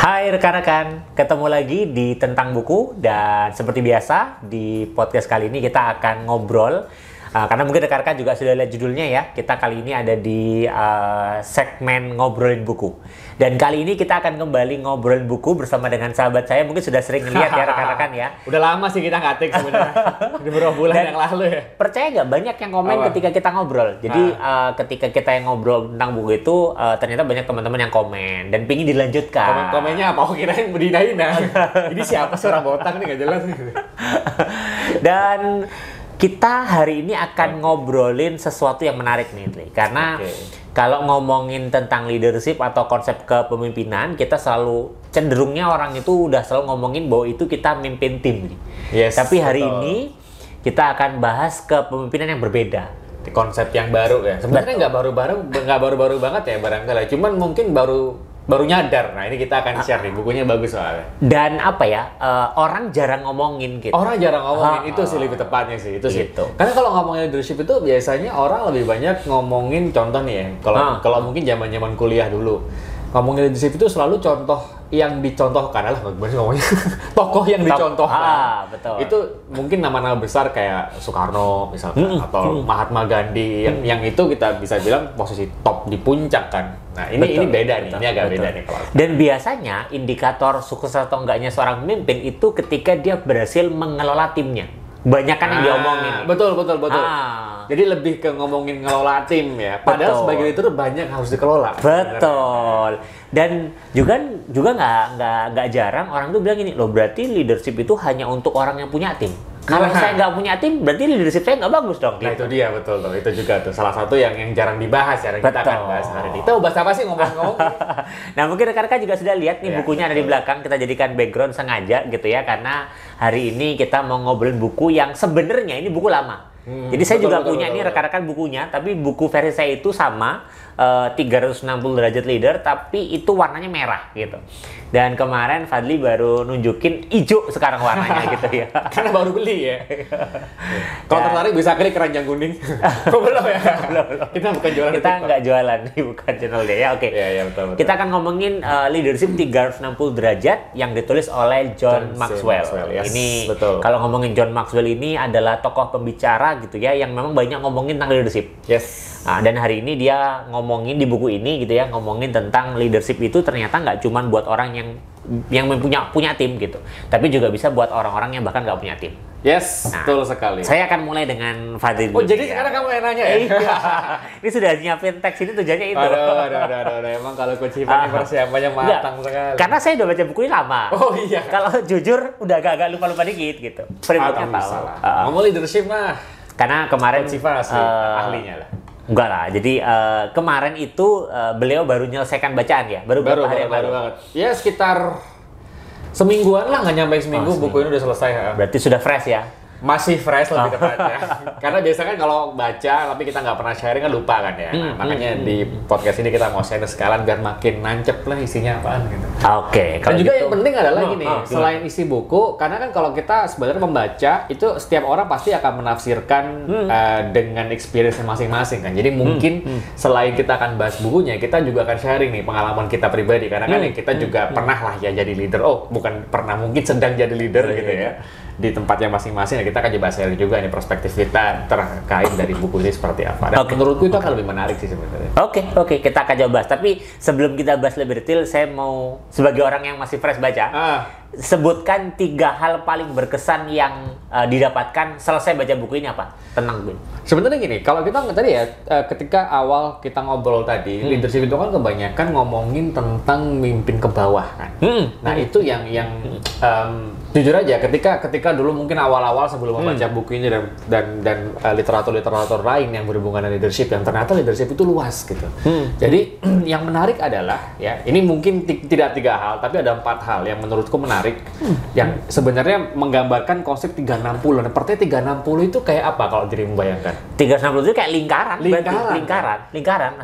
Hai rekan-rekan, ketemu lagi di Tentang Buku dan seperti biasa di podcast kali ini kita akan ngobrol karena mungkin rekan-rekan juga sudah lihat judulnya ya. Kita kali ini ada di segmen ngobrolin buku dan kali ini kita akan kembali ngobrolin buku bersama dengan sahabat saya. Mungkin sudah sering lihat ya rekan-rekan ya. Udah lama sih kita ngetik sebenarnya. Udah beberapa bulan Dan yang lalu ya. Percaya nggak banyak yang komen ketika kita ngobrol. Jadi ketika kita yang ngobrol tentang buku itu ternyata banyak teman-teman yang komen dan pingin dilanjutkan. Komennya apa? Oh, kirain berdina-dina. Ini siapa sih orang botak nih, nggak jelas nih. Dan kita hari ini akan ngobrolin sesuatu yang menarik nih, Dli. Karena kalau ngomongin tentang leadership atau konsep kepemimpinan, kita selalu cenderungnya orang itu udah selalu ngomongin bahwa itu kita mimpin tim. Yes, tapi hari betul. ini kita akan bahas kepemimpinan yang berbeda. Di konsep yang baru ya. Sebenarnya nggak baru-baru banget ya barangkali. Cuman mungkin baru nyadar. Nah, ini kita akan share nih, bukunya bagus soalnya. Dan apa ya, orang jarang ngomongin gitu. Orang jarang ngomongin, itu sih lebih tepatnya sih, itu sih. Gitu. Karena kalau ngomongin leadership itu biasanya orang lebih banyak ngomongin contoh nih ya. Kalau mungkin zaman-zaman kuliah dulu. Ngomongin leadership itu selalu contoh yang dicontohkan lah, gimana sih ngomongnya? Tokoh yang dicontohkan. Betul. Itu mungkin nama-nama besar kayak Soekarno misalkan atau Mahatma Gandhi yang itu kita bisa bilang posisi top di puncak kan. Nah, ini beda nih. Ini agak beda nih kalau. Dan biasanya indikator sukses atau enggaknya seorang pemimpin itu ketika dia berhasil mengelola timnya. Banyakan yang diomongin. Betul. Jadi lebih ke ngomongin ngelola tim ya. Padahal sebagai leader banyak harus dikelola. Betul. Dan juga nggak jarang orang tuh bilang gini, loh berarti leadership itu hanya untuk orang yang punya tim. Kalau saya nggak punya tim, berarti leadership saya nggak bagus dong. Nah, itu dia, betul tuh. Itu juga tuh salah satu yang jarang dibahas ya. Kita akan bahas hari ini. Kita mau bahas apa sih ngomong-ngomong? Nah, mungkin rekan-rekan juga sudah lihat nih bukunya ada di belakang. Kita jadikan background sengaja gitu ya, karena hari ini kita mau ngobrolin buku yang sebenarnya ini buku lama. Jadi saya juga punya ini rekan-rekan bukunya, tapi buku versi saya itu sama 360 derajat leader, tapi itu warnanya merah gitu. Dan kemarin Fadli baru nunjukin hijau sekarang warnanya gitu ya. Karena baru beli ya. Kalau tertarik bisa klik keranjang kuning. Kok belum ya? Belum. Kita bukan jualan. Kita nggak jualan nih, bukan channel dia ya. Oke. Iya, betul. Kita akan ngomongin leadership 360 derajat yang ditulis oleh John Maxwell. Yes, Ini betul. kalau ngomongin John Maxwell ini adalah tokoh pembicara gitu ya, yang memang banyak ngomongin tentang leadership. Yes. Nah, dan hari ini dia ngomongin di buku ini gitu ya, ngomongin tentang leadership itu ternyata nggak cuma buat orang yang punya tim gitu, tapi juga bisa buat orang-orang yang bahkan nggak punya tim. Yes, betul sekali. Saya akan mulai dengan Fadli. Oh, jadi sekarang kamu yang nanya ya? Iya. Ini sudah nyiapin teks ini tujuannya itu. Aduh. Emang kalau Coach Ivan ini persiapannya matang sekali. Karena saya udah baca buku ini lama. Oh iya. Kalau jujur udah agak lupa-lupa dikit gitu. Frameworknya tahu. Ngomong leadership mah. Karena kemarin Coach Ivan asli ahlinya lah. Enggak lah. Jadi kemarin itu beliau baru menyelesaikan bacaan ya. Baru banget. Ya sekitar semingguan lah, nggak nyampe seminggu buku ini udah selesai. Berarti sudah fresh ya? Masih fresh lebih tepatnya. Karena biasanya kan kalau baca tapi kita nggak pernah sharing kan lupa kan ya. Makanya di podcast ini kita mau share sekalian biar makin nancep lah isinya apaan gitu. Oke. Dan juga yang penting adalah gini, selain isi buku, karena kan kalau kita sebenarnya membaca itu setiap orang pasti akan menafsirkan dengan experience masing-masing kan. Jadi mungkin selain kita akan bahas bukunya, kita juga akan sharing nih pengalaman kita pribadi. Karena kan kita juga pernah lah ya jadi leader. Oh, bukan pernah, mungkin sedang jadi leader gitu ya. Di tempatnya masing-masing, kita akan coba share juga nih perspektif kita terkait dari buku ini seperti apa. Dan menurutku itu akan lebih menarik sih sebenarnya. Oke, kita akan coba bahas. Tapi sebelum kita bahas lebih detail, saya mau sebagai orang yang masih fresh baca, sebutkan 3 hal paling berkesan yang didapatkan selesai baca buku ini apa? Tenang, Bin. Sebenarnya gini, kalau kita tadi ya, ketika awal kita ngobrol tadi, leadership itu kan kebanyakan ngomongin tentang mimpin ke bawah kan. Nah itu yang jujur aja, ketika dulu mungkin awal-awal sebelum membaca buku ini dan literatur lain yang berhubungan dengan leadership, yang ternyata leadership itu luas gitu. Jadi yang menarik adalah ya, ini mungkin tidak 3 hal, tapi ada 4 hal yang menurutku menarik, yang sebenarnya menggambarkan konsep 360. Nah, seperti 360 itu kayak apa kalau dirimu bayangkan? 360 itu kayak lingkaran.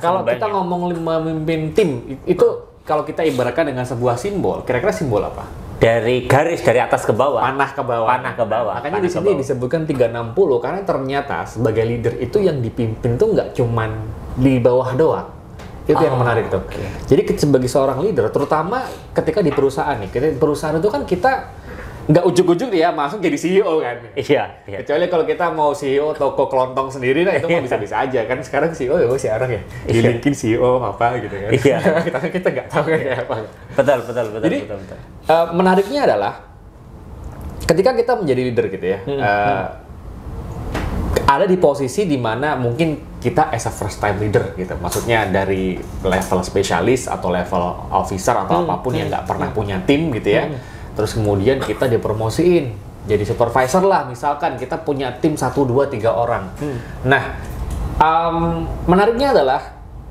Kalau kita ngomong memimpin tim, itu kalau kita ibaratkan dengan sebuah simbol, kira-kira simbol apa? Dari garis dari atas ke bawah. Panah ke bawah. Makanya di sini disebutkan 360 karena ternyata sebagai leader itu yang dipimpin tuh nggak cuman di bawah doang. Itu yang menarik tuh. Jadi sebagai seorang leader, terutama ketika di perusahaan nih, perusahaan itu kan kita nggak ujuk-ujuk dia langsung jadi CEO kan. Iya. Kecuali kalau kita mau CEO toko kelontong sendiri, nah itu mah bisa-bisa aja kan. Sekarang CEO ya si orang ya, di LinkedIn CEO apa gitu kan. Iya. kita nggak tahu kayak apa. Betul. Jadi menariknya adalah ketika kita menjadi leader gitu ya. Ada di posisi di mana mungkin kita as a first time leader gitu, maksudnya dari level spesialis atau level officer atau apapun yang nggak pernah punya tim gitu ya, terus kemudian kita dipromosiin jadi supervisor lah, misalkan kita punya tim 1, 2, 3 orang. Nah, menariknya adalah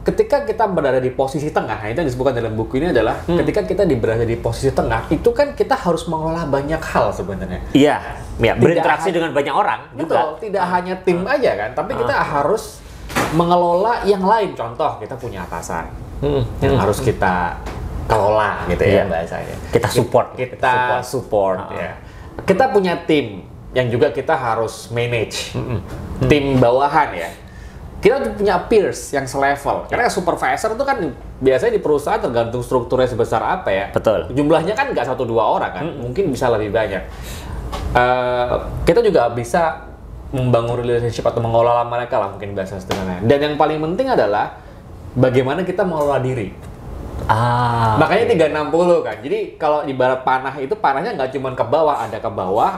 ketika kita berada di posisi tengah, itu yang disebutkan dalam buku ini adalah ketika kita berada di posisi tengah, itu kan kita harus mengolah banyak hal sebenarnya. Iya, berinteraksi dengan banyak orang juga. Betul, tidak hanya tim aja kan, tapi kita harus mengelola yang lain. Contoh, kita punya atasan yang harus kita kelola gitu ya bahasanya. Kita support. Kita support ya. Kita punya tim yang juga kita harus manage. Tim bawahan ya. Kita punya peers yang selevel. Karena supervisor itu kan biasanya di perusahaan tergantung strukturnya sebesar apa ya. Betul. Jumlahnya kan nggak 1-2 orang kan, mungkin bisa lebih banyak. Kita juga bisa membangun relationship atau mengelola mereka lah mungkin bahasa sederhana. Dan yang paling penting adalah bagaimana kita mengelola diri. Makanya 360 kan. Jadi kalau ibarat panah itu panahnya nggak cuma ke bawah,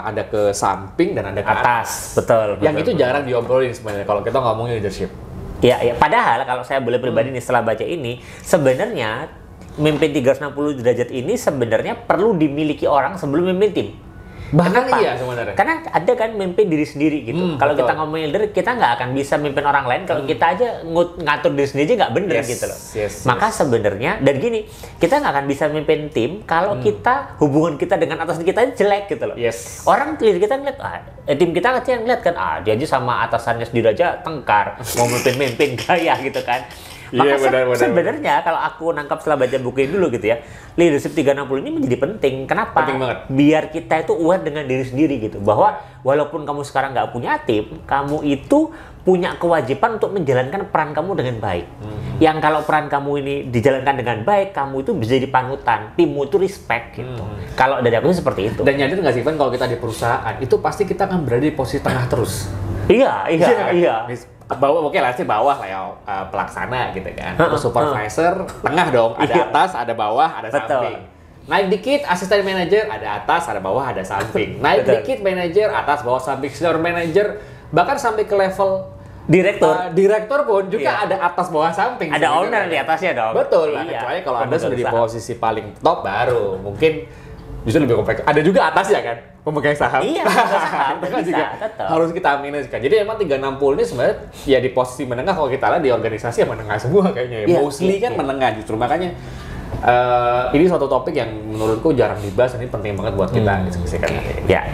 ada ke samping dan ada ke atas. Betul. Yang itu jarang diobrolin sebenarnya kalau kita ngomongin leadership. Iya. Padahal kalau saya boleh pribadi nih setelah baca ini, sebenarnya memimpin 360 derajat ini sebenarnya perlu dimiliki orang sebelum memimpin tim. Bahkan iya sebenarnya. Karena ada kan memimpin diri sendiri gitu. Kalau kita ngomongin leader, kita nggak akan bisa memimpin orang lain kalau kita aja ngatur diri sendiri aja nggak bener gitu loh. Maka sebenarnya, dan gini, kita nggak akan bisa memimpin tim kalau kita hubungan kita dengan atasan kita jelek gitu loh. Orang leader kita ngeliat, tim kita ngeliat kan, dia aja sama atasannya sendiri aja tengkar, mau memimpin gaya gitu kan. Maka sebenarnya kalau aku nangkap setelah baca buku ini dulu gitu ya, leadership 360 ini menjadi penting. Kenapa? Penting banget. Biar kita itu aware dengan diri sendiri gitu, bahwa walaupun kamu sekarang nggak punya tim, kamu itu punya kewajiban untuk menjalankan peran kamu dengan baik. Yang kalau peran kamu ini dijalankan dengan baik, kamu itu bisa jadi panutan, timmu itu respect gitu. Kalau dari aku itu seperti itu. Dan nyadar nggak sih, Van, kalau kita di perusahaan itu pasti kita akan berada di posisi tengah terus. Iya. Bawah, oke lah sih bawah lah ya, pelaksana gitu kan. Terus supervisor, tengah dong, ada atas, ada bawah, ada samping. Naik dikit asisten manajer, ada atas, ada bawah, ada samping. Naik dikit manajer, atas, bawah, samping. Senior manajer, bahkan sampai ke level direktur pun juga ada atas, bawah, samping. Ada owner di atasnya dong. Betul lah, kecuali kalau Anda sudah di posisi paling top baru, mungkin justru lebih kompleks. Ada juga atasnya kan, pemegang saham. Iya, saham. Itu kan juga harus kita manage kan. Jadi emang 360 ini sebenarnya ya di posisi menengah, kalau kita lihat di organisasi yang menengah semua kayaknya. Mostly kan menengah justru. Makanya ini suatu topik yang menurutku jarang dibahas, ini penting banget buat kita diskusikan. Ya.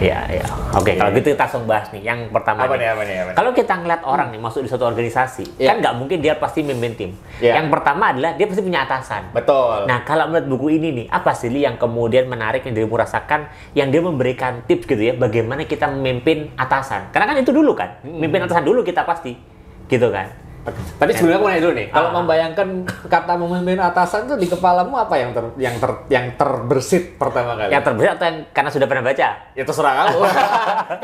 Oke, kalau gitu kita langsung bahas nih. Yang pertama apa nih? Kalau kita ngeliat orang nih masuk di suatu organisasi, kan nggak mungkin dia pasti memimpin tim. Yang pertama adalah dia pasti punya atasan. Betul. Nah, kalau melihat buku ini nih, apa sih yang kemudian menarik yang dirimu rasakan, yang dia memberikan tips gitu ya, bagaimana kita memimpin atasan? Karena kan itu dulu kan, memimpin atasan dulu kita pasti, gitu kan? Tapi sebelumnya aku nanya dulu nih, kalau membayangkan kata memimpin atasan tuh di kepalamu apa yang terbersit pertama kali? Yang terbersit atau yang karena sudah pernah baca? Ya terserah kamu.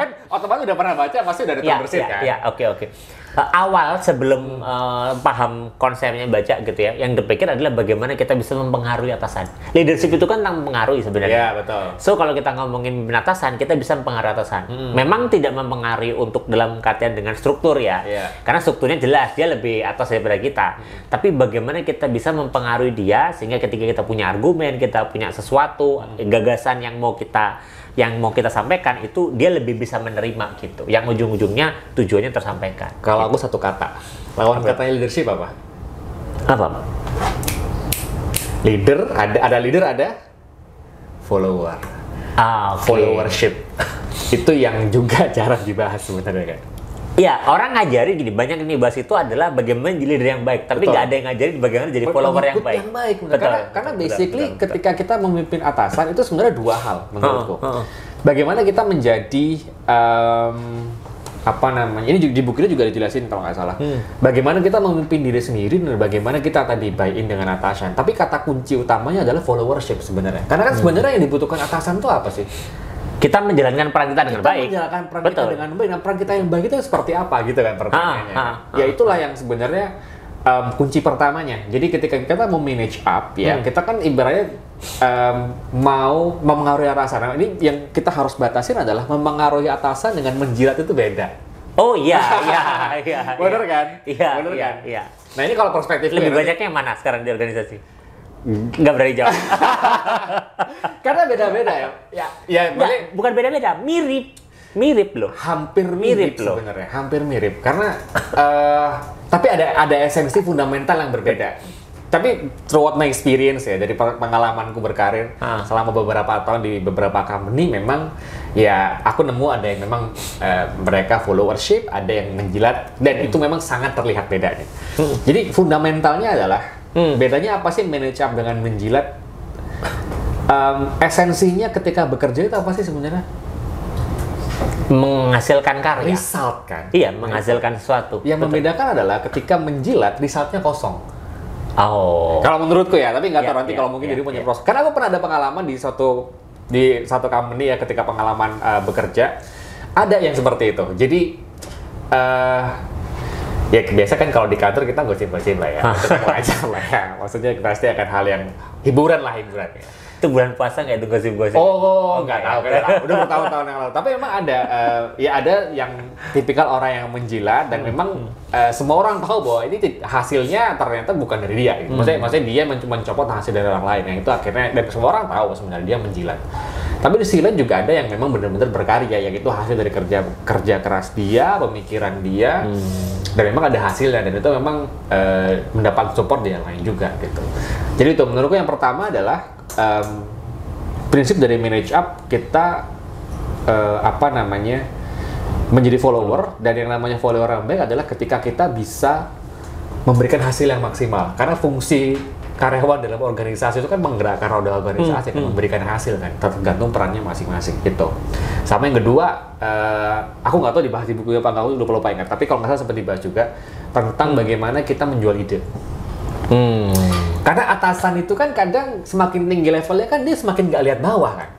Kan otomatis udah pernah baca, pasti udah ada terbersit kan? Iya, oke. Awal sebelum paham konsepnya baca gitu ya, yang terpikir adalah bagaimana kita bisa mempengaruhi atasan. Leadership itu kan tentang mempengaruhi sebenarnya. Iya, betul. So kalau kita ngomongin atasan, kita bisa mempengaruhi atasan. Memang tidak mempengaruhi untuk dalam kaitan dengan struktur ya. Karena strukturnya jelas, dia lebih atas daripada kita. Tapi bagaimana kita bisa mempengaruhi dia sehingga ketika kita punya argumen, kita punya sesuatu, gagasan yang mau kita sampaikan, itu dia lebih bisa menerima gitu. Yang ujung-ujungnya tujuannya tersampaikan. Kalau aku satu kata, lawan katanya leadership apa? Apa? Leader, ada leader, ada follower. Followership. Itu yang juga jarang dibahas sebenarnya kan. Iya, orang ngajarin gini, banyak yang dibahas itu adalah bagaimana jadi leader yang baik, tapi nggak ada yang ngajarin bagaimana jadi follower yang baik. Karena basically ketika kita memimpin atasan itu sebenarnya dua hal menurutku. Bagaimana kita menjadi apa namanya, ini di buku ini juga dijelasin kalau nggak salah, bagaimana kita memimpin diri sendiri dan bagaimana kita tadi buy in dengan atasan. Tapi kata kunci utamanya adalah followership sebenarnya. Karena kan sebenarnya yang dibutuhkan atasan itu apa sih? Kita menjalankan peran kita dengan baik. Menjalankan peran kita dengan baik. Dan peran kita yang baik itu seperti apa gitu kan pertanyaannya. Ya itulah yang sebenarnya kunci pertamanya. Jadi ketika kita mau manage up ya, kita kan ibaratnya mau memengaruhi atasan. Nah, ini yang kita harus batasin adalah memengaruhi atasan dengan menjilat itu beda. Oh iya, iya. Bener kan? Iya, bener iya, kan? iya. Nah ini kalau perspektifnya Lebih banyaknya yang mana sekarang di organisasi? Nggak berani jawab. Karena beda-beda ya. Ya, bukan beda-beda, mirip loh. Hampir mirip loh sebenarnya, hampir mirip. Karena tapi ada esensi fundamental yang berbeda. Tapi throughout my experience ya, dari pengalamanku berkarir selama beberapa tahun di beberapa company, memang ya aku nemu ada yang memang mereka followership, ada yang menjilat, dan itu memang sangat terlihat bedanya. Jadi fundamentalnya adalah bedanya apa sih manage up dengan menjilat? Esensinya ketika bekerja itu apa sih sebenarnya? Menghasilkan karya. Result kan? Iya, menghasilkan sesuatu. Yang membedakan adalah ketika menjilat, resultnya kosong. Oh. Kalau menurutku ya, tapi nggak tahu nanti kalau mungkin jadi punya proses. Karena aku pernah ada pengalaman di satu company ya, ketika pengalaman bekerja, ada yang seperti itu. Jadi ya biasa kan kalau di kantor kita gosip-gosip lah ya, itu kan wajar lah ya. Maksudnya pasti akan hal yang hiburan ya. Itu bulan puasa nggak itu gosip-gosip? Oh, nggak tahu. Udah bertahun-tahun yang lalu. Tapi memang ada, ya ada yang tipikal orang yang menjilat dan memang semua orang tahu bahwa ini hasilnya ternyata bukan dari dia. Maksudnya dia mencopot hasil dari orang lain. Yang itu akhirnya, dan semua orang tahu sebenarnya dia menjilat. Tapi di sisi lain juga ada yang memang benar-benar berkarya, yang itu hasil dari kerja keras dia, pemikiran dia, dan memang ada hasilnya, dan itu memang mendapat support dari yang lain juga gitu. Jadi itu menurutku yang pertama adalah prinsip dari manage up, kita menjadi follower, dan yang namanya follower yang baik adalah ketika kita bisa memberikan hasil yang maksimal. Karena fungsi karyawan dalam organisasi itu kan menggerakkan roda organisasi, kan memberikan hasil kan, tergantung perannya masing-masing gitu. Sama yang kedua, aku nggak tahu dibahas di buku apa nggak, aku lupa ingat. Tapi kalau nggak salah sempat dibahas juga tentang bagaimana kita menjual ide. Karena atasan itu kan kadang semakin tinggi levelnya kan dia semakin nggak lihat bawah kan.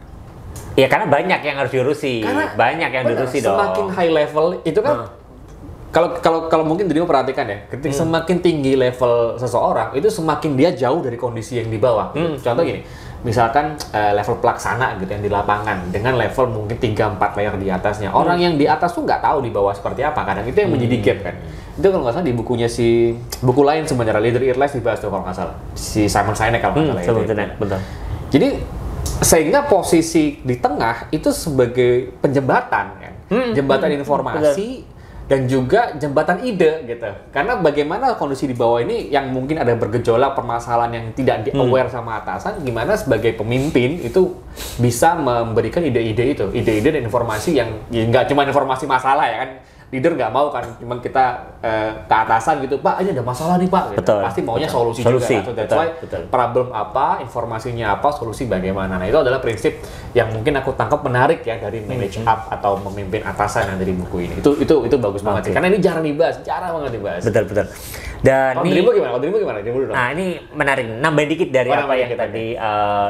Ya karena banyak yang harus diurusi. Banyak yang diurusi dong. Semakin high level itu kan kalau mungkin dirimu perhatikan ya, ketika semakin tinggi level seseorang itu semakin dia jauh dari kondisi yang di bawah. Contoh gini, misalkan level pelaksana gitu yang di lapangan dengan level mungkin 3-4 layer di atasnya. Orang yang di atas tuh nggak tahu di bawah seperti apa. Kadang itu yang menjadi gap kan. Itu kalau nggak salah di bukunya buku lain sebenarnya, Leader Eat Less dibahas tuh kalau nggak salah. Si Simon Sinek kalau nggak salah. Betul. Jadi sehingga posisi di tengah itu sebagai penjembatan kan. Jembatan informasi dan juga jembatan ide gitu. Karena bagaimana kondisi di bawah ini yang mungkin ada bergejolak permasalahan yang tidak di-aware sama atasan, gimana sebagai pemimpin itu bisa memberikan ide-ide itu, ide-ide dan informasi yang ya, nggak cuma informasi masalah ya kan. Leader nggak mau kan, cuma kita ke atasan gitu, Pak ini ada masalah nih Pak, gitu. Pasti maunya solusi juga. So that's why problem apa, informasinya apa, solusi bagaimana. Nah itu adalah prinsip yang mungkin aku tangkap menarik ya dari manage up atau memimpin atasan yang dari buku ini. Itu bagus banget sih, karena ini jarang banget dibahas. Betul. Dan kalau dirimu gimana? Nah ini menarik, nambahin dikit dari apa yang tadi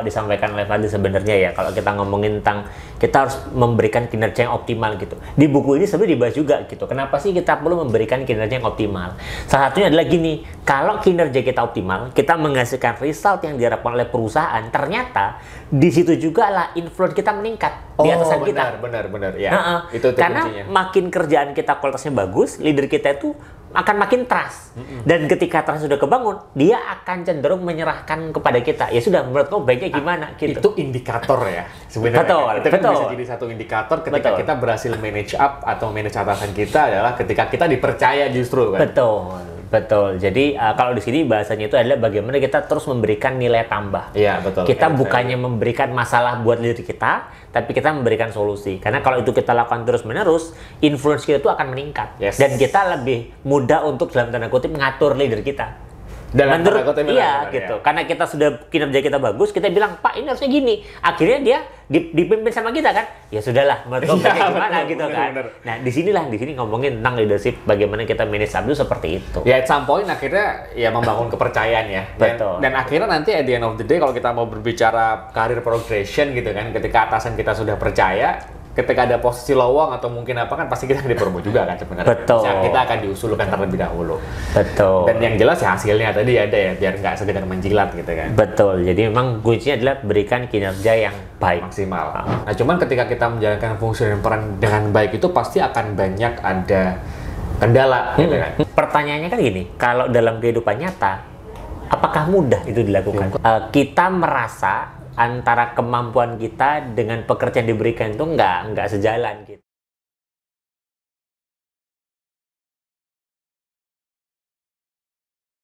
disampaikan oleh Fadli sebenarnya ya. Kalau kita ngomongin tentang kita harus memberikan kinerja yang optimal gitu. Di buku ini sebenarnya dibahas juga gitu. Kenapa sih kita perlu memberikan kinerja yang optimal? Salah satunya adalah gini, kalau kinerja kita optimal, kita menghasilkan result yang diharapkan oleh perusahaan, ternyata di situ juga lah influence kita meningkat di atasan kita. Benar ya. Itu karena kuncinya. Makin kerjaan kita kualitasnya bagus, leader kita itu akan makin trust. Dan ketika trust sudah kebangun, dia akan cenderung menyerahkan kepada kita. Ya sudah, menurut kamu baiknya gimana? Gitu. Itu indikator ya sebenarnya. Itu kan bisa jadi satu indikator ketika kita berhasil manage up atau manage atasan kita adalah ketika kita dipercaya justru kan. Betul. Jadi kalau di sini bahasanya itu adalah bagaimana kita terus memberikan nilai tambah. Iya, betul. Kita bukannya memberikan masalah buat diri kita, tapi kita memberikan solusi. Karena kalau itu kita lakukan terus-menerus, influence kita itu akan meningkat. Dan kita lebih mudah untuk dalam tanda kutip mengatur leader kita. menurut gitu. Karena kita sudah kinerja kita bagus, kita bilang, Pak ini harusnya gini. Akhirnya dia dipimpin sama kita kan, ya sudahlah, menurut gimana gitu kan. Nah di sini ngomongin tentang leadership, bagaimana kita manage staff itu seperti itu. Ya at some point akhirnya ya membangun kepercayaan ya. Dan akhirnya nanti at the end of the day kalau kita mau berbicara karir progression gitu kan, ketika atasan kita sudah percaya, ketika ada posisi lowong atau mungkin apa kan pasti kita akan dipromo juga kan sebenarnya. Betul. Kita akan diusulkan terlebih dahulu. Betul. Dan yang jelas ya hasilnya tadi ada ya, biar nggak sekedar menjilat gitu kan. Betul. Jadi memang kuncinya adalah berikan kinerja yang baik, maksimal. Nah cuman ketika kita menjalankan fungsi dan peran dengan baik itu pasti akan banyak ada kendala gitu kan. Pertanyaannya kan gini, kalau dalam kehidupan nyata apakah mudah itu dilakukan? Kita merasa antara kemampuan kita dengan pekerjaan diberikan itu nggak sejalan gitu.